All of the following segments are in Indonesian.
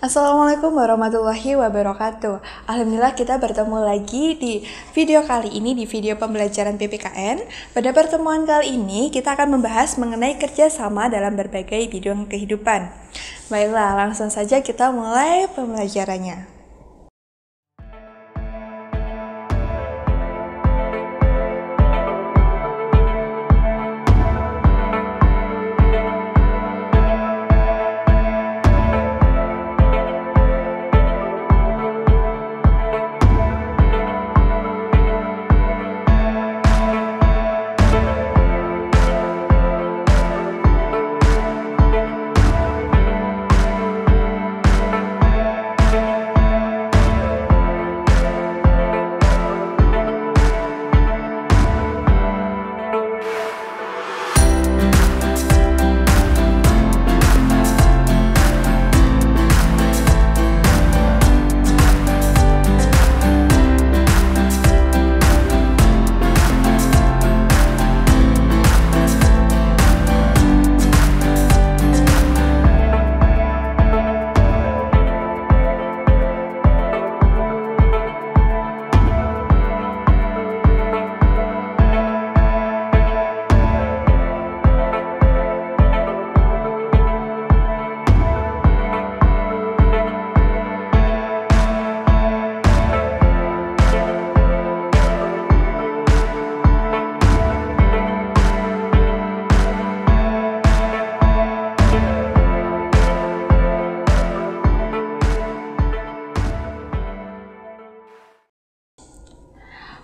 Assalamualaikum warahmatullahi wabarakatuh. Alhamdulillah kita bertemu lagi di video kali ini, di video pembelajaran PPKN. Pada pertemuan kali ini kita akan membahas mengenai kerjasama dalam berbagai bidang kehidupan. Baiklah, langsung saja kita mulai pembelajarannya.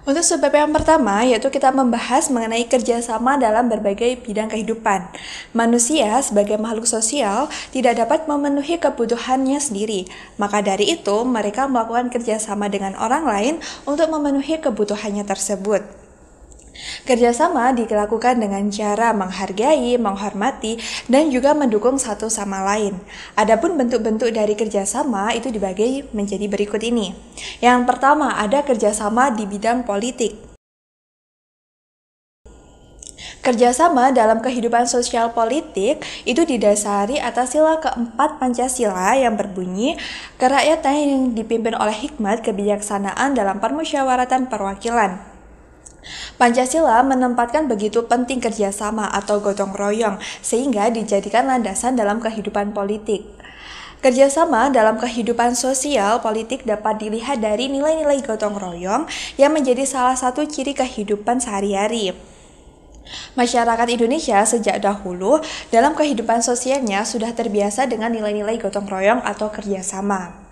Untuk sebab yang pertama, yaitu kita membahas mengenai kerjasama dalam berbagai bidang kehidupan. Manusia sebagai makhluk sosial tidak dapat memenuhi kebutuhannya sendiri. Maka dari itu, mereka melakukan kerjasama dengan orang lain untuk memenuhi kebutuhannya tersebut. Kerjasama dilakukan dengan cara menghargai, menghormati, dan juga mendukung satu sama lain. Adapun bentuk-bentuk dari kerjasama itu dibagi menjadi berikut ini. Yang pertama, ada kerjasama di bidang politik. Kerjasama dalam kehidupan sosial politik itu didasari atas sila keempat Pancasila yang berbunyi, kerakyatan yang dipimpin oleh hikmat kebijaksanaan dalam permusyawaratan perwakilan. Pancasila menempatkan begitu penting kerjasama atau gotong royong sehingga dijadikan landasan dalam kehidupan politik. Kerjasama dalam kehidupan sosial politik dapat dilihat dari nilai-nilai gotong royong yang menjadi salah satu ciri kehidupan sehari-hari. Masyarakat Indonesia sejak dahulu dalam kehidupan sosialnya sudah terbiasa dengan nilai-nilai gotong royong atau kerjasama.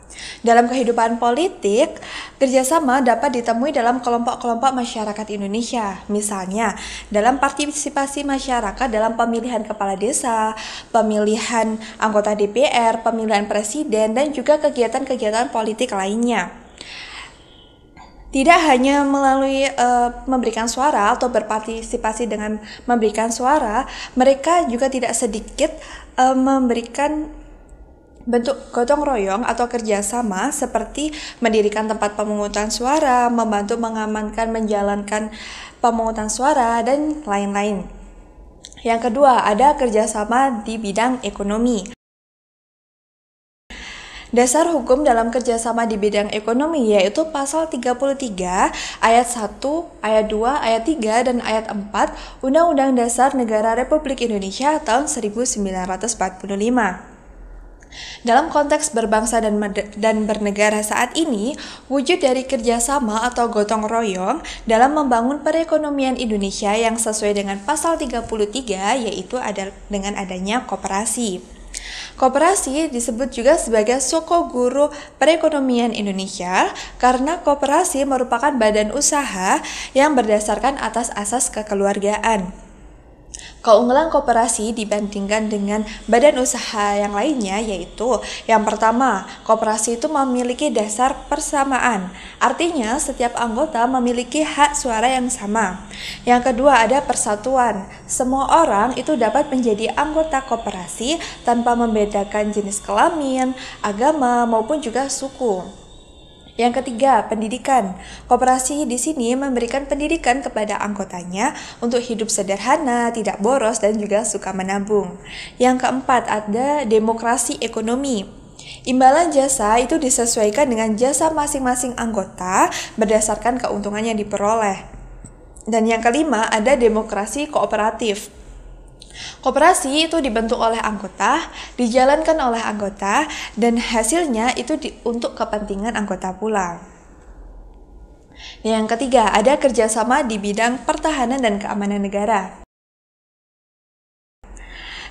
Dalam kehidupan politik, kerjasama dapat ditemui dalam kelompok-kelompok masyarakat Indonesia. Misalnya, dalam partisipasi masyarakat dalam pemilihan kepala desa, pemilihan anggota DPR, pemilihan presiden, dan juga kegiatan-kegiatan politik lainnya. Tidak hanya melalui memberikan suara atau berpartisipasi dengan memberikan suara, mereka juga tidak sedikit memberikan bentuk gotong royong atau kerjasama seperti mendirikan tempat pemungutan suara, membantu mengamankan menjalankan pemungutan suara, dan lain-lain. Yang kedua, ada kerjasama di bidang ekonomi. Dasar hukum dalam kerjasama di bidang ekonomi yaitu pasal 33 ayat 1, ayat 2, ayat 3, dan ayat 4 Undang-Undang Dasar Negara Republik Indonesia tahun 1945. Dalam konteks berbangsa dan bernegara saat ini, wujud dari kerjasama atau gotong royong dalam membangun perekonomian Indonesia yang sesuai dengan pasal 33 yaitu dengan adanya koperasi. Koperasi disebut juga sebagai soko guru perekonomian Indonesia karena koperasi merupakan badan usaha yang berdasarkan atas asas kekeluargaan. Keunggulan koperasi dibandingkan dengan badan usaha yang lainnya yaitu yang pertama, koperasi itu memiliki dasar persamaan. Artinya setiap anggota memiliki hak suara yang sama. Yang kedua ada persatuan. Semua orang itu dapat menjadi anggota koperasi tanpa membedakan jenis kelamin, agama maupun juga suku. Yang ketiga, pendidikan. Koperasi di sini memberikan pendidikan kepada anggotanya untuk hidup sederhana, tidak boros, dan juga suka menabung. Yang keempat, ada demokrasi ekonomi. Imbalan jasa itu disesuaikan dengan jasa masing-masing anggota berdasarkan keuntungan yang diperoleh. Dan yang kelima, ada demokrasi kooperatif. Koperasi itu dibentuk oleh anggota, dijalankan oleh anggota, dan hasilnya itu untuk kepentingan anggota pula. Yang ketiga, ada kerjasama di bidang pertahanan dan keamanan negara.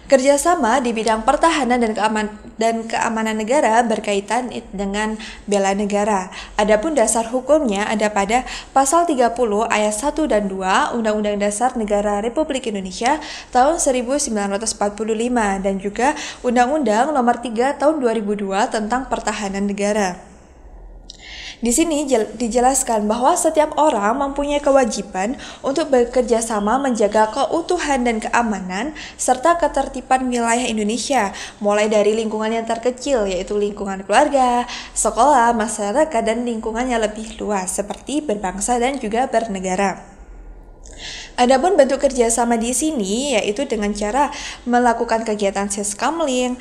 Kerjasama di bidang pertahanan dan keamanan negara berkaitan dengan bela negara. Adapun dasar hukumnya ada pada pasal 30 ayat 1 dan 2 Undang-Undang Dasar Negara Republik Indonesia tahun 1945 dan juga Undang-Undang Nomor 3 tahun 2002 tentang Pertahanan Negara. Di sini dijelaskan bahwa setiap orang mempunyai kewajiban untuk bekerja sama menjaga keutuhan dan keamanan serta ketertiban wilayah Indonesia, mulai dari lingkungan yang terkecil yaitu lingkungan keluarga, sekolah, masyarakat, dan lingkungannya lebih luas seperti berbangsa dan juga bernegara. Adapun bentuk kerjasama di sini yaitu dengan cara melakukan kegiatan seskamling,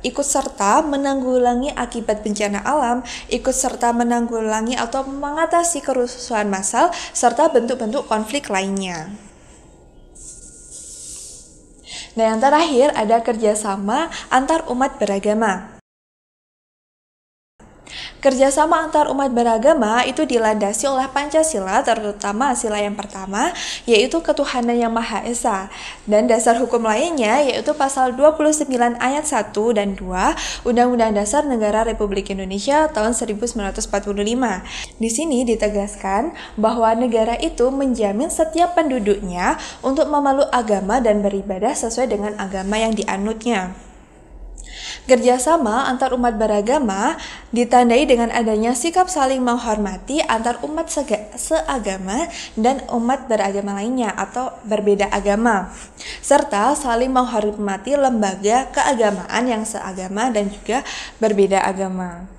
ikut serta menanggulangi akibat bencana alam, ikut serta menanggulangi atau mengatasi kerusuhan massal, serta bentuk-bentuk konflik lainnya. Nah, yang terakhir ada kerjasama antar umat beragama. Kerjasama antar umat beragama itu dilandasi oleh Pancasila, terutama sila yang pertama, yaitu ketuhanan yang Maha Esa, dan dasar hukum lainnya yaitu pasal 29 ayat 1 dan 2 Undang-Undang Dasar Negara Republik Indonesia tahun 1945. Di sini ditegaskan bahwa negara itu menjamin setiap penduduknya untuk memeluk agama dan beribadah sesuai dengan agama yang dianutnya. Kerjasama antar umat beragama ditandai dengan adanya sikap saling menghormati antar umat seagama dan umat beragama lainnya atau berbeda agama, serta saling menghormati lembaga keagamaan yang seagama dan juga berbeda agama.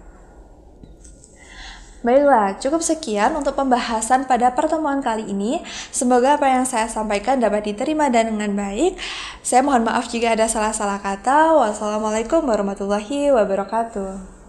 Baiklah, cukup sekian untuk pembahasan pada pertemuan kali ini. Semoga apa yang saya sampaikan dapat diterima dengan baik. Saya mohon maaf jika ada salah-salah kata. Wassalamualaikum warahmatullahi wabarakatuh.